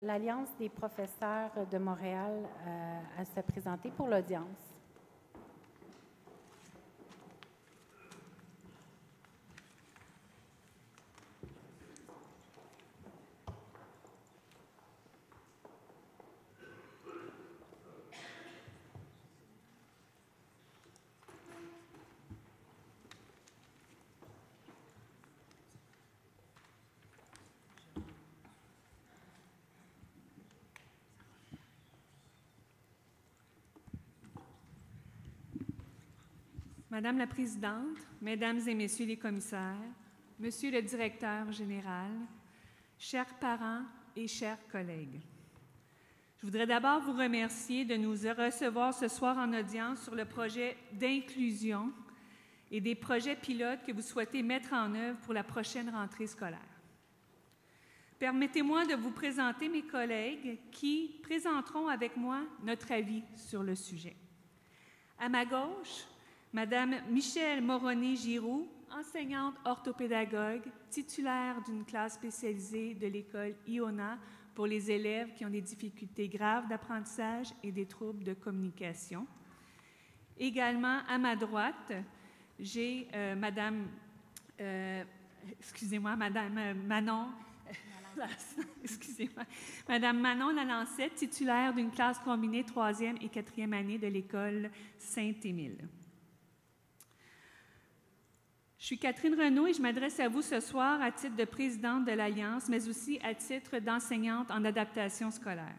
l'Alliance des professeurs de Montréal à se présenter pour l'audience. Madame la Présidente, Mesdames et Messieurs les commissaires, Monsieur le Directeur général, chers parents et chers collègues, je voudrais d'abord vous remercier de nous recevoir ce soir en audience sur le projet d'inclusion et des projets pilotes que vous souhaitez mettre en œuvre pour la prochaine rentrée scolaire. Permettez-moi de vous présenter mes collègues qui présenteront avec moi notre avis sur le sujet. À ma gauche, Madame Michelle Moroni-Giroux, enseignante orthopédagogue, titulaire d'une classe spécialisée de l'école Iona pour les élèves qui ont des difficultés graves d'apprentissage et des troubles de communication. Également, à ma droite, j'ai Madame Manon, Madame Manon Lalancette, titulaire d'une classe combinée 3e et 4e année de l'école Saint-Émile. Je suis Catherine Renaud et je m'adresse à vous ce soir à titre de présidente de l'Alliance, mais aussi à titre d'enseignante en adaptation scolaire.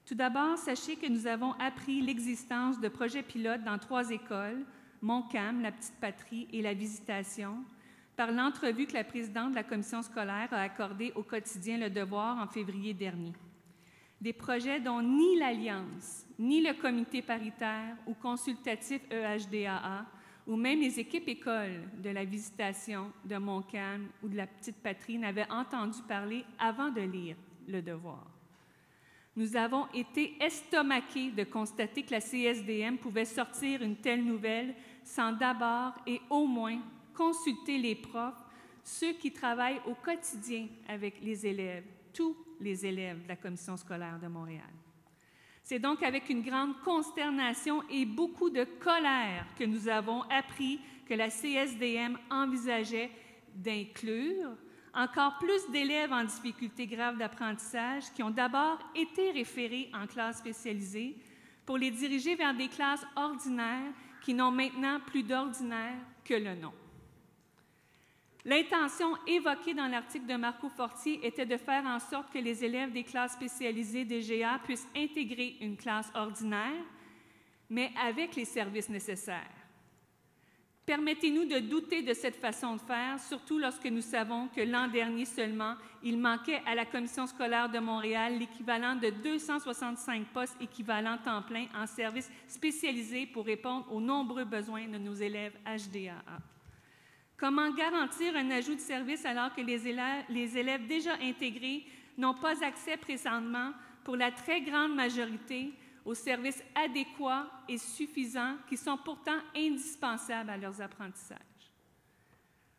Tout d'abord, sachez que nous avons appris l'existence de projets pilotes dans 3 écoles, Montcalm, la Petite Patrie et la Visitation, par l'entrevue que la présidente de la commission scolaire a accordée au quotidien Le Devoir en février dernier. Des projets dont ni l'Alliance, ni le comité paritaire ou consultatif EHDAA ou même les équipes écoles de la Visitation, de Montcalm ou de la Petite Patrie n'avaient entendu parler avant de lire Le Devoir. Nous avons été estomaqués de constater que la CSDM pouvait sortir une telle nouvelle sans d'abord et au moins consulter les profs, ceux qui travaillent au quotidien avec les élèves, tous les élèves de la Commission scolaire de Montréal. C'est donc avec une grande consternation et beaucoup de colère que nous avons appris que la CSDM envisageait d'inclure encore plus d'élèves en difficulté grave d'apprentissage qui ont d'abord été référés en classe spécialisée pour les diriger vers des classes ordinaires qui n'ont maintenant plus d'ordinaire que le nom. L'intention évoquée dans l'article de Marco Fortier était de faire en sorte que les élèves des classes spécialisées DGA puissent intégrer une classe ordinaire, mais avec les services nécessaires. Permettez-nous de douter de cette façon de faire, surtout lorsque nous savons que l'an dernier seulement, il manquait à la Commission scolaire de Montréal l'équivalent de 265 postes équivalents temps plein en services spécialisés pour répondre aux nombreux besoins de nos élèves HDAA. Comment garantir un ajout de service alors que les élèves déjà intégrés n'ont pas accès présentement, pour la très grande majorité, aux services adéquats et suffisants qui sont pourtant indispensables à leurs apprentissages?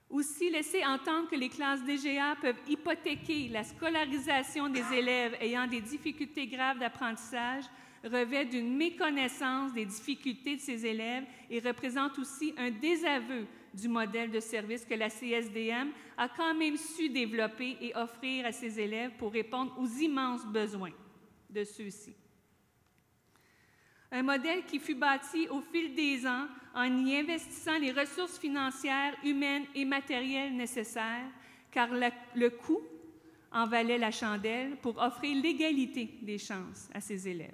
Aussi, laisser entendre que les classes DGA peuvent hypothéquer la scolarisation des élèves ayant des difficultés graves d'apprentissage revêt d'une méconnaissance des difficultés de ces élèves et représente aussi un désaveu du modèle de service que la CSDM a quand même su développer et offrir à ses élèves pour répondre aux immenses besoins de ceux-ci. Un modèle qui fut bâti au fil des ans en y investissant les ressources financières, humaines et matérielles nécessaires, car le coût en valait la chandelle pour offrir l'égalité des chances à ses élèves.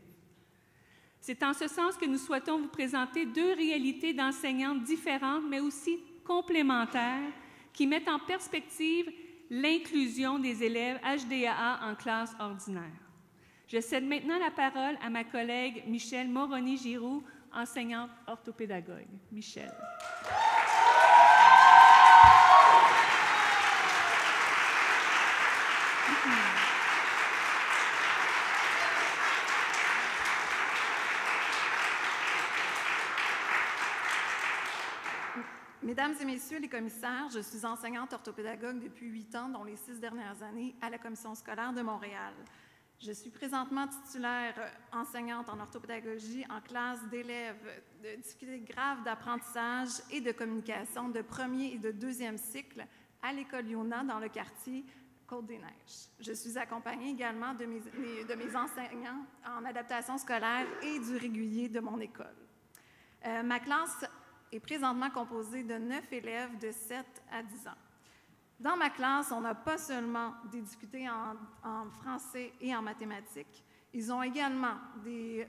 C'est en ce sens que nous souhaitons vous présenter 2 réalités d'enseignantes différentes, mais aussi complémentaires, qui mettent en perspective l'inclusion des élèves HDAA en classe ordinaire. Je cède maintenant la parole à ma collègue Michelle Moroni-Giroux, enseignante orthopédagogue. Michelle. Mesdames et Messieurs les commissaires, je suis enseignante orthopédagogue depuis 8 ans, dont les 6 dernières années à la Commission scolaire de Montréal. Je suis présentement titulaire enseignante en orthopédagogie en classe d'élèves de difficultés graves d'apprentissage et de communication de premier et de deuxième cycle à l'école Yona dans le quartier Côte-des-Neiges. Je suis accompagnée également de mes enseignants en adaptation scolaire et du régulier de mon école. Ma classe est présentement composée de 9 élèves de 7 à 10 ans. Dans ma classe, on n'a pas seulement des difficultés en français et en mathématiques, ils ont également des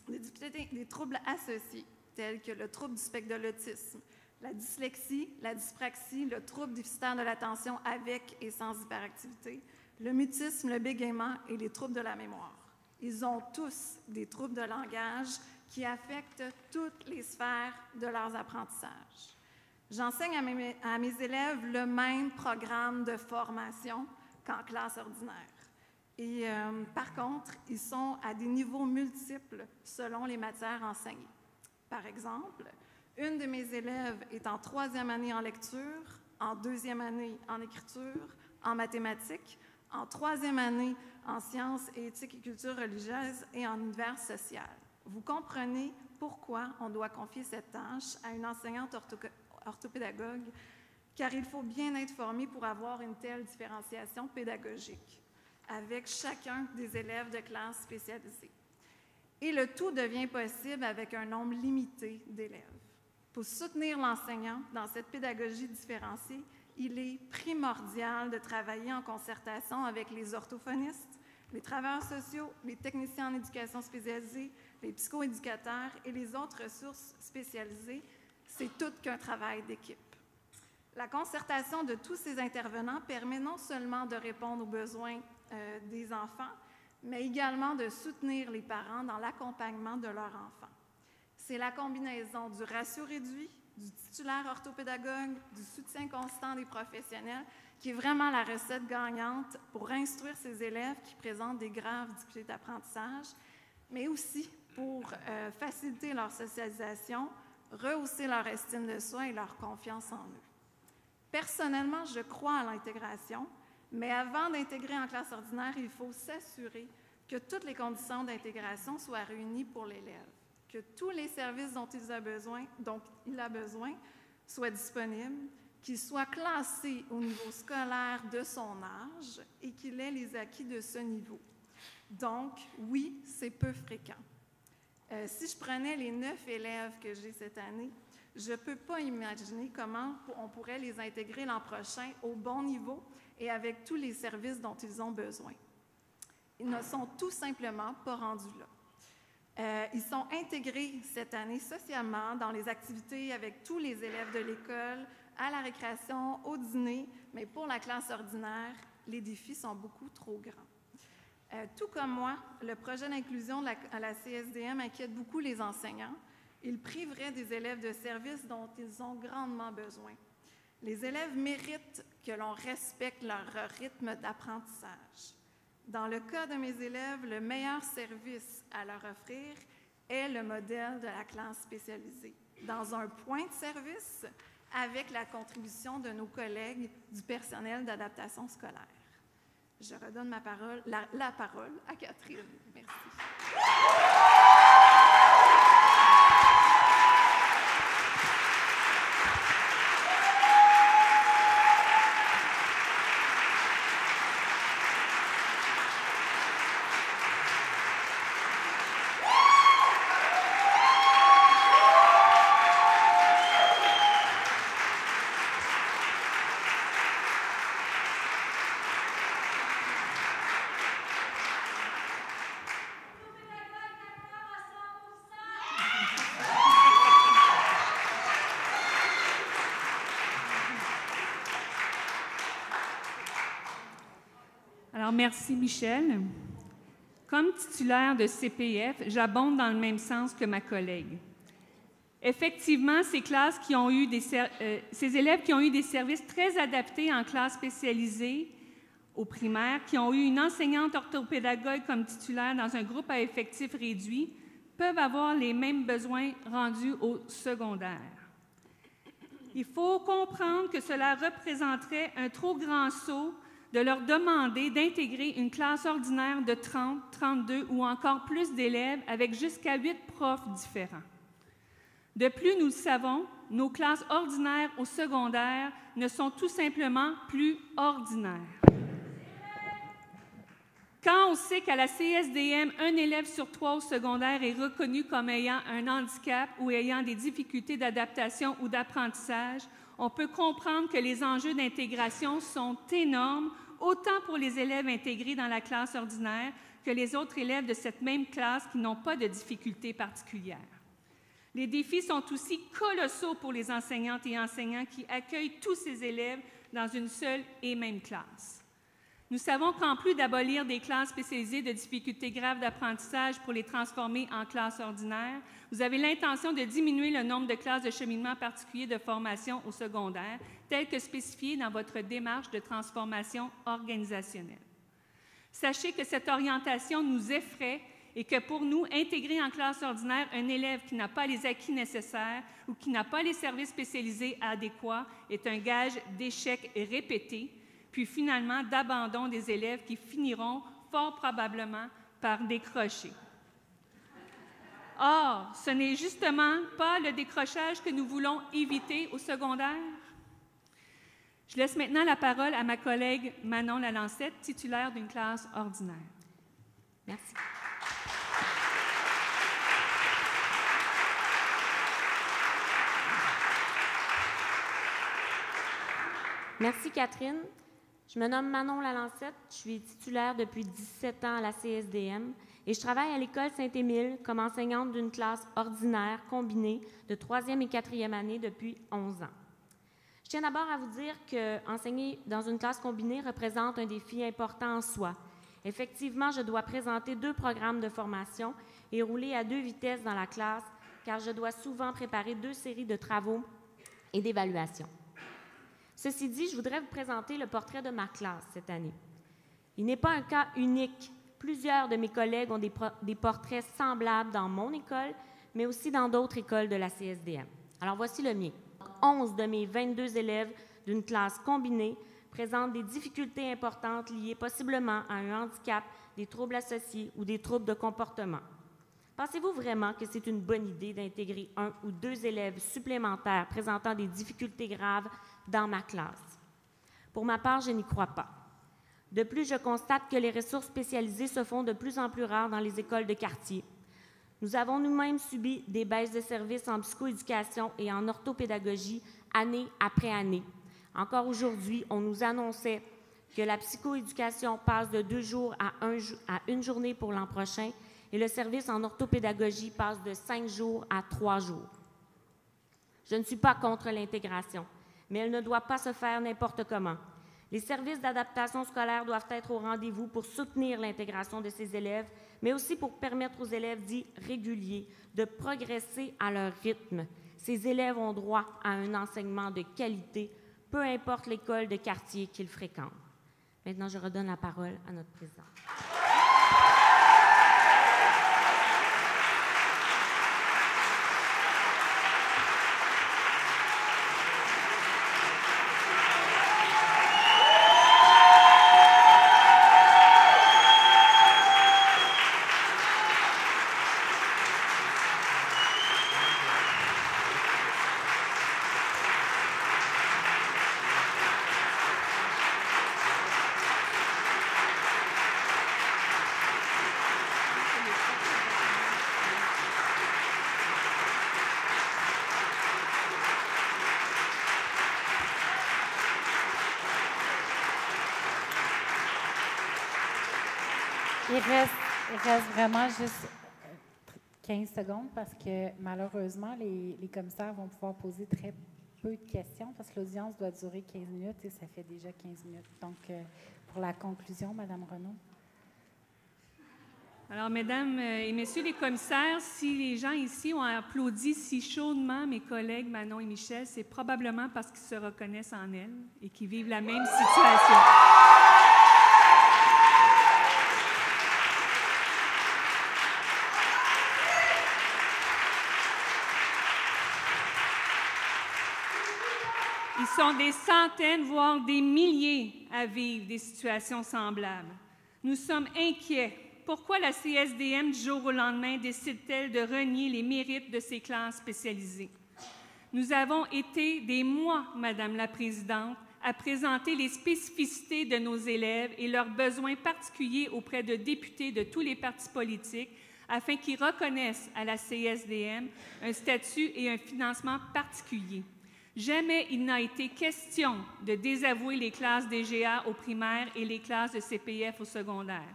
difficultés, des troubles associés, tels que le trouble du spectre de l'autisme, la dyslexie, la dyspraxie, le trouble déficitaire de l'attention avec et sans hyperactivité, le mutisme, le bégaiement et les troubles de la mémoire. Ils ont tous des troubles de langage qui affectent toutes les sphères de leurs apprentissages. J'enseigne à mes élèves le même programme de formation qu'en classe ordinaire. Et par contre, ils sont à des niveaux multiples selon les matières enseignées. Par exemple, une de mes élèves est en 3e année en lecture, en 2e année en écriture, en mathématiques, en 3e année en sciences et éthique et culture religieuse et en univers social. Vous comprenez pourquoi on doit confier cette tâche à une enseignante orthopédagogue, car il faut bien être formé pour avoir une telle différenciation pédagogique avec chacun des élèves de classe spécialisée. Et le tout devient possible avec un nombre limité d'élèves. Pour soutenir l'enseignant dans cette pédagogie différenciée, il est primordial de travailler en concertation avec les orthophonistes, les travailleurs sociaux, les techniciens en éducation spécialisée, les psychoéducateurs et les autres ressources spécialisées. C'est tout qu'un travail d'équipe. La concertation de tous ces intervenants permet non seulement de répondre aux besoins des enfants, mais également de soutenir les parents dans l'accompagnement de leurs enfants. C'est la combinaison du ratio réduit, du titulaire orthopédagogue, du soutien constant des professionnels qui est vraiment la recette gagnante pour instruire ces élèves qui présentent des graves difficultés d'apprentissage, mais aussi pour faciliter leur socialisation, rehausser leur estime de soi et leur confiance en eux. Personnellement, je crois à l'intégration, mais avant d'intégrer en classe ordinaire, il faut s'assurer que toutes les conditions d'intégration soient réunies pour l'élève, que tous les services dont il a besoin soient disponibles, qu'il soit classé au niveau scolaire de son âge et qu'il ait les acquis de ce niveau. Donc, oui, c'est peu fréquent. Si je prenais les 9 élèves que j'ai cette année, je ne peux pas imaginer comment on pourrait les intégrer l'an prochain au bon niveau et avec tous les services dont ils ont besoin. Ils ne sont tout simplement pas rendus là. Ils sont intégrés cette année socialement dans les activités avec tous les élèves de l'école, à la récréation, au dîner, mais pour la classe ordinaire, les défis sont beaucoup trop grands. Tout comme moi, le projet d'inclusion à la CSDM inquiète beaucoup les enseignants. Il priverait des élèves de services dont ils ont grandement besoin. Les élèves méritent que l'on respecte leur rythme d'apprentissage. Dans le cas de mes élèves, le meilleur service à leur offrir est le modèle de la classe spécialisée, dans un point de service avec la contribution de nos collègues du personnel d'adaptation scolaire. Je redonne la parole à Catherine. Merci. Merci, Michel. Comme titulaire de CPF, j'abonde dans le même sens que ma collègue. Effectivement, ces élèves qui ont eu des services très adaptés en classe spécialisée au primaire, qui ont eu une enseignante orthopédagogue comme titulaire dans un groupe à effectifs réduits, peuvent avoir les mêmes besoins rendus au secondaire. Il faut comprendre que cela représenterait un trop grand saut de leur demander d'intégrer une classe ordinaire de 30, 32 ou encore plus d'élèves avec jusqu'à 8 profs différents. De plus, nous le savons, nos classes ordinaires au secondaire ne sont tout simplement plus ordinaires. Quand on sait qu'à la CSDM, un élève sur 3 au secondaire est reconnu comme ayant un handicap ou ayant des difficultés d'adaptation ou d'apprentissage, on peut comprendre que les enjeux d'intégration sont énormes, autant pour les élèves intégrés dans la classe ordinaire que les autres élèves de cette même classe qui n'ont pas de difficultés particulières. Les défis sont aussi colossaux pour les enseignantes et enseignants qui accueillent tous ces élèves dans une seule et même classe. Nous savons qu'en plus d'abolir des classes spécialisées de difficultés graves d'apprentissage pour les transformer en classes ordinaires, vous avez l'intention de diminuer le nombre de classes de cheminement particulier de formation au secondaire, tel que spécifié dans votre démarche de transformation organisationnelle. Sachez que cette orientation nous effraie et que pour nous, intégrer en classe ordinaire un élève qui n'a pas les acquis nécessaires ou qui n'a pas les services spécialisés adéquats est un gage d'échec répété, puis finalement d'abandon des élèves qui finiront fort probablement par décrocher. Or, ce n'est justement pas le décrochage que nous voulons éviter au secondaire. Je laisse maintenant la parole à ma collègue Manon Lalancette, titulaire d'une classe ordinaire. Merci. Merci, Catherine. Je me nomme Manon Lalancette, je suis titulaire depuis 17 ans à la CSDM et je travaille à l'École Saint-Émile comme enseignante d'une classe ordinaire combinée de 3e et 4e année depuis 11 ans. Je tiens d'abord à vous dire qu'enseigner dans une classe combinée représente un défi important en soi. Effectivement, je dois présenter 2 programmes de formation et rouler à 2 vitesses dans la classe car je dois souvent préparer 2 séries de travaux et d'évaluations. Ceci dit, je voudrais vous présenter le portrait de ma classe cette année. Il n'est pas un cas unique. Plusieurs de mes collègues ont des portraits semblables dans mon école, mais aussi dans d'autres écoles de la CSDM. Alors voici le mien. 11 de mes 22 élèves d'une classe combinée présentent des difficultés importantes liées possiblement à un handicap, des troubles associés ou des troubles de comportement. Pensez-vous vraiment que c'est une bonne idée d'intégrer 1 ou 2 élèves supplémentaires présentant des difficultés graves dans ma classe? Pour ma part, je n'y crois pas. De plus, je constate que les ressources spécialisées se font de plus en plus rares dans les écoles de quartier. Nous avons nous-mêmes subi des baisses de services en psychoéducation et en orthopédagogie année après année. Encore aujourd'hui, on nous annonçait que la psychoéducation passe de 2 jours à 1 journée pour l'an prochain et le service en orthopédagogie passe de 5 jours à 3 jours. Je ne suis pas contre l'intégration, mais elle ne doit pas se faire n'importe comment. Les services d'adaptation scolaire doivent être au rendez-vous pour soutenir l'intégration de ces élèves, mais aussi pour permettre aux élèves dits réguliers de progresser à leur rythme. Ces élèves ont droit à un enseignement de qualité, peu importe l'école de quartier qu'ils fréquentent. Maintenant, je redonne la parole à notre présidente. Il reste vraiment juste 15 secondes parce que malheureusement, les commissaires vont pouvoir poser très peu de questions parce que l'audience doit durer 15 minutes et ça fait déjà 15 minutes. Donc, pour la conclusion, Mme Renaud. Alors, Mesdames et Messieurs les commissaires, si les gens ici ont applaudi si chaudement mes collègues Manon et Michel, c'est probablement parce qu'ils se reconnaissent en elles et qu'ils vivent la même situation. Ils sont des centaines, voire des milliers à vivre des situations semblables. Nous sommes inquiets. Pourquoi la CSDM, du jour au lendemain, décide-t-elle de renier les mérites de ces classes spécialisées? Nous avons été des mois, Madame la Présidente, à présenter les spécificités de nos élèves et leurs besoins particuliers auprès de députés de tous les partis politiques afin qu'ils reconnaissent à la CSDM un statut et un financement particuliers. Jamais il n'a été question de désavouer les classes DGA au primaire et les classes de CPF au secondaire.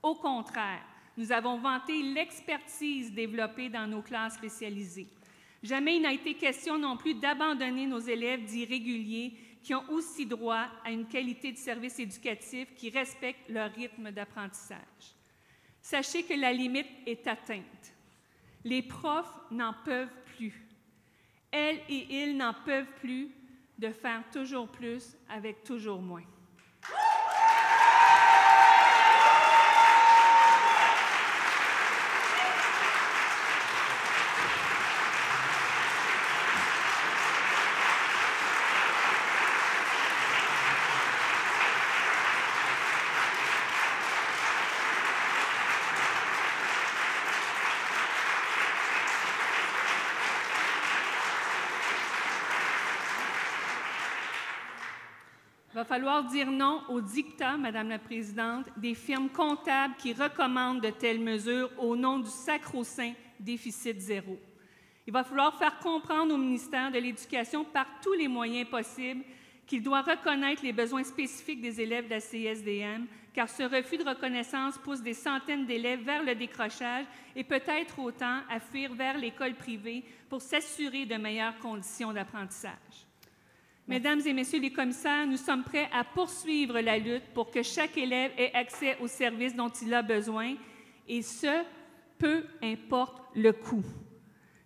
Au contraire, nous avons vanté l'expertise développée dans nos classes spécialisées. Jamais il n'a été question non plus d'abandonner nos élèves dits réguliers qui ont aussi droit à une qualité de service éducatif qui respecte leur rythme d'apprentissage. Sachez que la limite est atteinte. Les profs n'en peuvent plus. Elles et ils n'en peuvent plus de faire toujours plus avec toujours moins. Il va falloir dire non aux dictats, Madame la Présidente, des firmes comptables qui recommandent de telles mesures au nom du sacro-saint déficit zéro. Il va falloir faire comprendre au ministère de l'Éducation par tous les moyens possibles qu'il doit reconnaître les besoins spécifiques des élèves de la CSDM, car ce refus de reconnaissance pousse des centaines d'élèves vers le décrochage et peut-être autant à fuir vers l'école privée pour s'assurer de meilleures conditions d'apprentissage. Mesdames et Messieurs les commissaires, nous sommes prêts à poursuivre la lutte pour que chaque élève ait accès aux services dont il a besoin, et ce, peu importe le coût.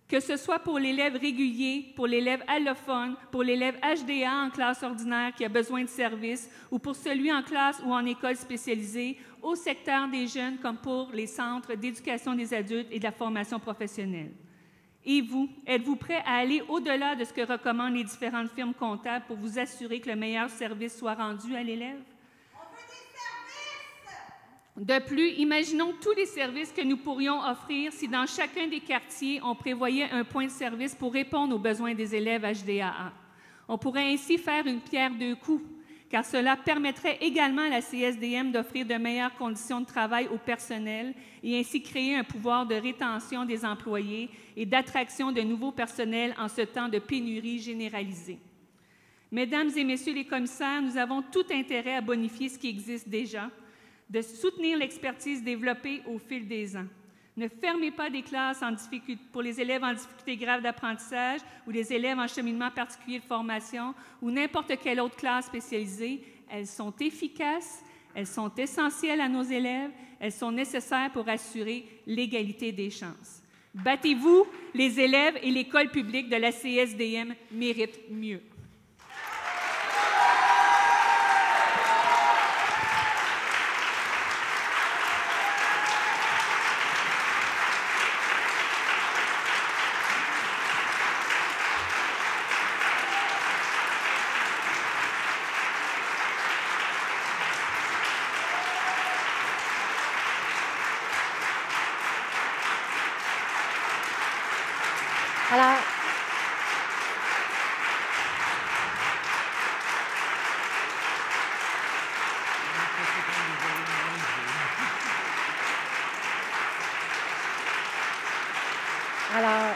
Que ce soit pour l'élève régulier, pour l'élève allophone, pour l'élève HDA en classe ordinaire qui a besoin de services, ou pour celui en classe ou en école spécialisée, au secteur des jeunes comme pour les centres d'éducation des adultes et de la formation professionnelle. Et vous, êtes-vous prêt à aller au-delà de ce que recommandent les différentes firmes comptables pour vous assurer que le meilleur service soit rendu à l'élève? On veut des services! De plus, imaginons tous les services que nous pourrions offrir si dans chacun des quartiers, on prévoyait un point de service pour répondre aux besoins des élèves HDAA. On pourrait ainsi faire une pierre deux coups, car cela permettrait également à la CSDM d'offrir de meilleures conditions de travail au personnel et ainsi créer un pouvoir de rétention des employés et d'attraction de nouveaux personnels en ce temps de pénurie généralisée. Mesdames et Messieurs les commissaires, nous avons tout intérêt à bonifier ce qui existe déjà, de soutenir l'expertise développée au fil des ans. Ne fermez pas des classes pour les élèves en difficulté grave d'apprentissage ou les élèves en cheminement particulier de formation ou n'importe quelle autre classe spécialisée. Elles sont efficaces, elles sont essentielles à nos élèves, elles sont nécessaires pour assurer l'égalité des chances. Battez-vous, les élèves et l'école publique de la CSDM méritent mieux. Alors,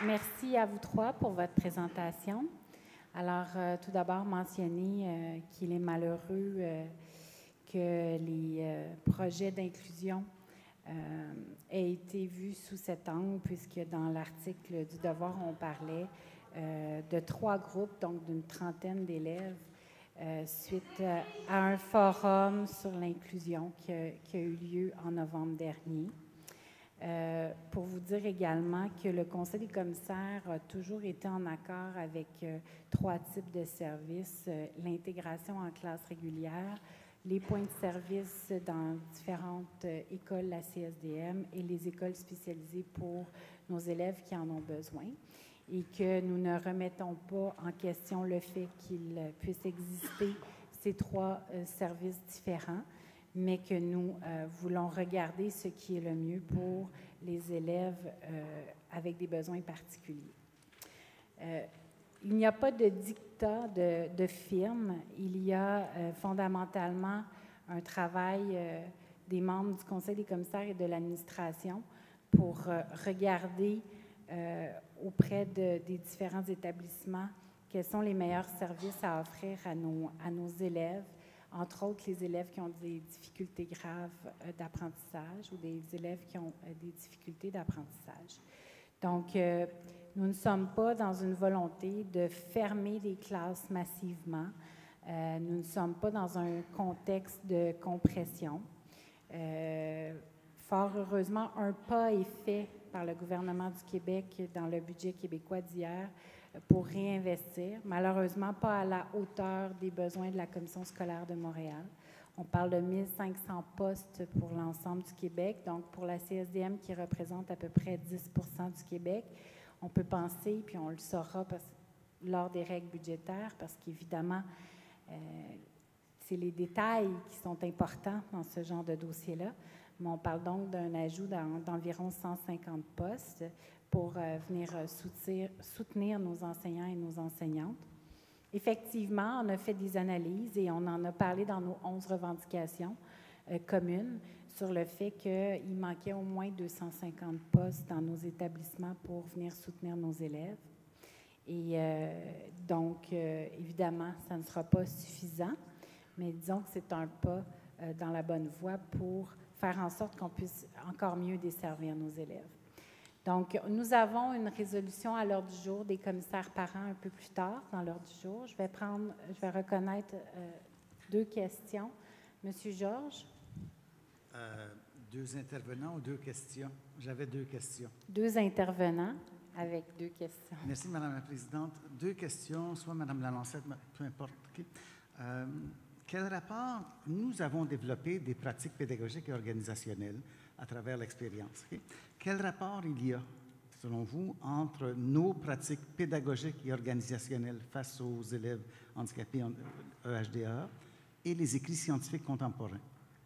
merci à vous trois pour votre présentation. Alors, tout d'abord, mentionner qu'il est malheureux que les projets d'inclusion aient été vus sous cet angle, puisque dans l'article du Devoir, on parlait de 3 groupes, donc d'une trentaine d'élèves, suite à un forum sur l'inclusion qui a eu lieu en novembre dernier. Pour vous dire également que le Conseil des commissaires a toujours été en accord avec 3 types de services, l'intégration en classe régulière, les points de service dans différentes écoles de la CSDM et les écoles spécialisées pour nos élèves qui en ont besoin. et que nous ne remettons pas en question le fait qu'il puisse exister ces trois services différents, mais que nous voulons regarder ce qui est le mieux pour les élèves avec des besoins particuliers. Il n'y a pas de dictat de firme, il y a fondamentalement un travail des membres du Conseil des commissaires et de l'administration pour regarder auprès des différents établissements quels sont les meilleurs services à offrir à nos élèves, entre autres les élèves qui ont des difficultés graves d'apprentissage ou des élèves qui ont des difficultés d'apprentissage. Donc, nous ne sommes pas dans une volonté de fermer les classes massivement. Nous ne sommes pas dans un contexte de compression. Fort heureusement, un pas est fait par le gouvernement du Québec dans le budget québécois d'hier pour réinvestir, malheureusement pas à la hauteur des besoins de la Commission scolaire de Montréal. On parle de 1500 postes pour l'ensemble du Québec, donc pour la CSDM qui représente à peu près 10 du Québec. On peut penser, puis on le saura lors des règles budgétaires, parce qu'évidemment, c'est les détails qui sont importants dans ce genre de dossier-là. Mais on parle donc d'un ajout d'environ 150 postes pour venir soutenir nos enseignants et nos enseignantes. Effectivement, on a fait des analyses et on en a parlé dans nos 11 revendications communes sur le fait qu'il manquait au moins 250 postes dans nos établissements pour venir soutenir nos élèves. Et donc, évidemment, ça ne sera pas suffisant, mais disons que c'est un pas dans la bonne voie pour faire en sorte qu'on puisse encore mieux desservir nos élèves. Donc, nous avons une résolution à l'ordre du jour des commissaires parents un peu plus tard dans l'ordre du jour. Je vais reconnaître deux questions. Monsieur Georges? Deux intervenants ou deux questions? J'avais deux questions. Deux intervenants avec deux questions. Merci, Madame la Présidente. Deux questions, soit Madame Lalancette, peu importe. Okay. Quel rapport nous avons développé des pratiques pédagogiques et organisationnelles à travers l'expérience? Okay. Quel rapport il y a, selon vous, entre nos pratiques pédagogiques et organisationnelles face aux élèves handicapés en EHDA et les écrits scientifiques contemporains?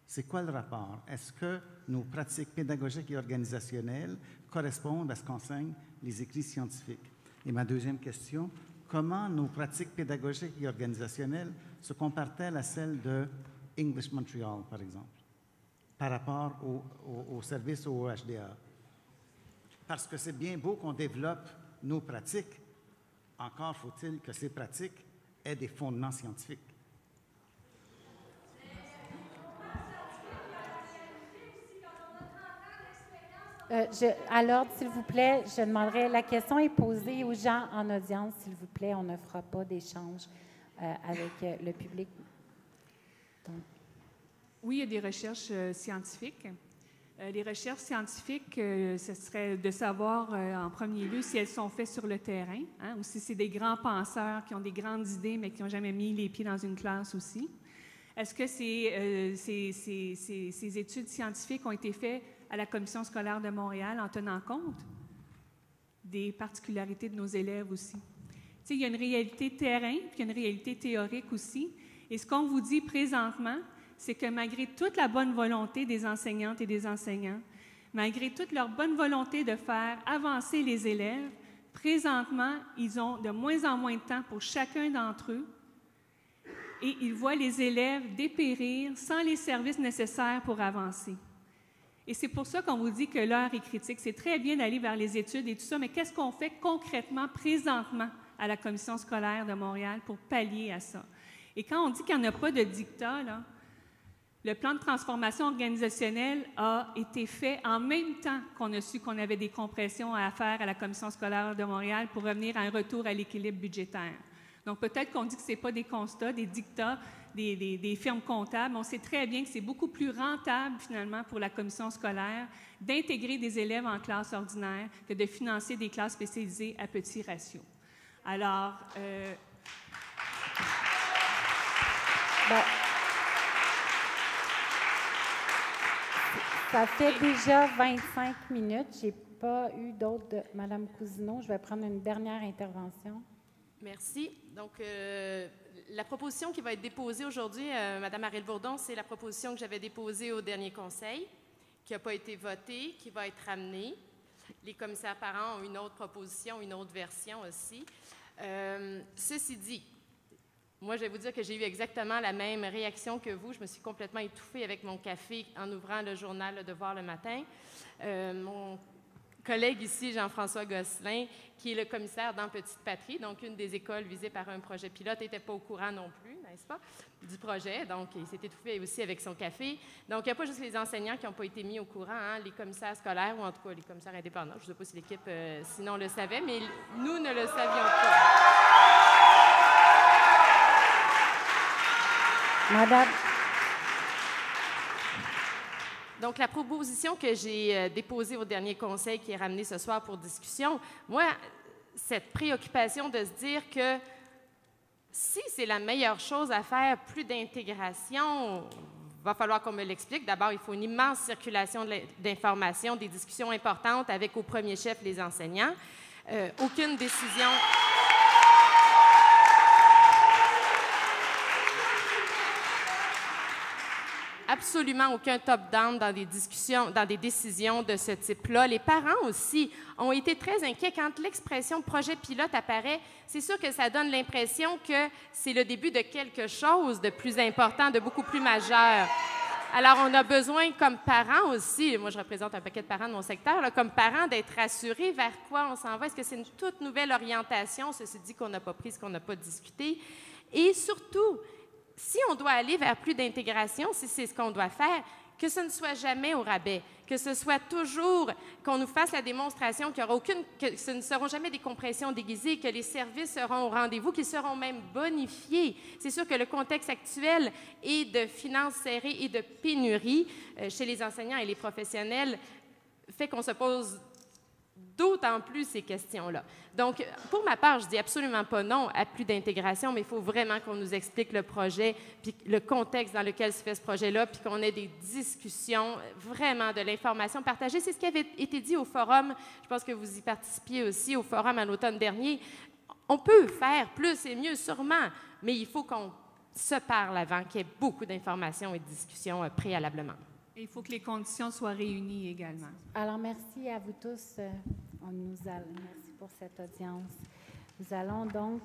C'est quoi le rapport? Est-ce que nos pratiques pédagogiques et organisationnelles correspondent à ce qu'enseignent les écrits scientifiques? Et ma deuxième question, comment nos pratiques pédagogiques et organisationnelles se comparent-elles à celles de English Montreal, par exemple, par rapport au service au HDA? Parce que c'est bien beau qu'on développe nos pratiques, encore faut-il que ces pratiques aient des fondements scientifiques. À l'ordre, s'il vous plaît, je demanderai, la question est posée aux gens en audience, s'il vous plaît. On ne fera pas d'échange avec le public. Donc. Oui, il y a des recherches scientifiques. Les recherches scientifiques, ce serait de savoir en premier lieu si elles sont faites sur le terrain, hein, ou si c'est des grands penseurs qui ont des grandes idées, mais qui n'ont jamais mis les pieds dans une classe aussi. Est-ce que ces études scientifiques ont été faites à la Commission scolaire de Montréal en tenant compte des particularités de nos élèves aussi? Tu sais, il y a une réalité terrain, puis il y a une réalité théorique aussi. Et ce qu'on vous dit présentement, c'est que malgré toute la bonne volonté des enseignantes et des enseignants, malgré toute leur bonne volonté de faire avancer les élèves, présentement, ils ont de moins en moins de temps pour chacun d'entre eux et ils voient les élèves dépérir sans les services nécessaires pour avancer. Et c'est pour ça qu'on vous dit que l'heure est critique. C'est très bien d'aller vers les études et tout ça, mais qu'est-ce qu'on fait concrètement, présentement, à la Commission scolaire de Montréal pour pallier à ça? Et quand on dit qu'il n'y en a pas de dictat, là, le plan de transformation organisationnelle a été fait en même temps qu'on a su qu'on avait des compressions à faire à la Commission scolaire de Montréal pour revenir à un retour à l'équilibre budgétaire. Donc, peut-être qu'on dit que ce n'est pas des constats, des dictats, des firmes comptables. On sait très bien que c'est beaucoup plus rentable, finalement, pour la commission scolaire d'intégrer des élèves en classe ordinaire que de financer des classes spécialisées à petits ratios. Alors, ça fait déjà 25 minutes. J'ai pas eu d'autres de Mme Cousineau, je vais prendre une dernière intervention. Merci. Donc, la proposition qui va être déposée aujourd'hui, Mme Ariel-Bourdon, c'est la proposition que j'avais déposée au dernier conseil, qui n'a pas été votée, qui va être ramenée. Les commissaires parents ont une autre proposition, une autre version aussi. Ceci dit, moi, je vais vous dire que j'ai eu exactement la même réaction que vous. Je me suis complètement étouffée avec mon café en ouvrant le journal Le Devoir le matin. Mon collègue ici, Jean-François Gosselin, qui est le commissaire dans Petite Patrie, donc une des écoles visées par un projet pilote, n'était pas au courant non plus, n'est-ce pas, du projet. Donc, il s'est étouffé aussi avec son café. Donc, il n'y a pas juste les enseignants qui n'ont pas été mis au courant, hein, les commissaires scolaires, ou en tout cas les commissaires indépendants. Je ne sais pas si l'équipe, sinon, le savait, mais nous ne le savions pas. Madame. Donc, la proposition que j'ai déposée au dernier conseil qui est ramenée ce soir pour discussion, moi, cette préoccupation de se dire que si c'est la meilleure chose à faire, plus d'intégration, va falloir qu'on me l'explique. D'abord, il faut une immense circulation d'informations, des discussions importantes avec au premier chef les enseignants. Aucune décision... Absolument aucun top-down dans des discussions, dans des décisions de ce type-là. Les parents aussi ont été très inquiets quand l'expression projet pilote apparaît. C'est sûr que ça donne l'impression que c'est le début de quelque chose de plus important, de beaucoup plus majeur. Alors, on a besoin, comme parents aussi, moi je représente un paquet de parents de mon secteur, là, comme parents, d'être rassurés vers quoi on s'en va. Est-ce que c'est une toute nouvelle orientation, ceci dit qu'on n'a pas prise, qu'on n'a pas discuté? Et surtout, si on doit aller vers plus d'intégration, si c'est ce qu'on doit faire, que ce ne soit jamais au rabais, que ce soit toujours qu'on nous fasse la démonstration qu'il y aura que ce ne seront jamais des compressions déguisées, que les services seront au rendez-vous, qu'ils seront même bonifiés. C'est sûr que le contexte actuel est de finances serrées et de pénurie chez les enseignants et les professionnels fait qu'on se pose d'autant plus ces questions-là. Donc, pour ma part, je dis absolument pas non à plus d'intégration, mais il faut vraiment qu'on nous explique le projet, puis le contexte dans lequel se fait ce projet-là, puis qu'on ait des discussions, vraiment de l'information partagée. C'est ce qui avait été dit au forum. Je pense que vous y participiez aussi au forum à l'automne dernier. On peut faire plus et mieux, sûrement, mais il faut qu'on se parle avant, qu'il y ait beaucoup d'informations et de discussions préalablement. Et il faut que les conditions soient réunies également. Alors, merci à vous tous. Merci pour cette audience. Nous allons donc...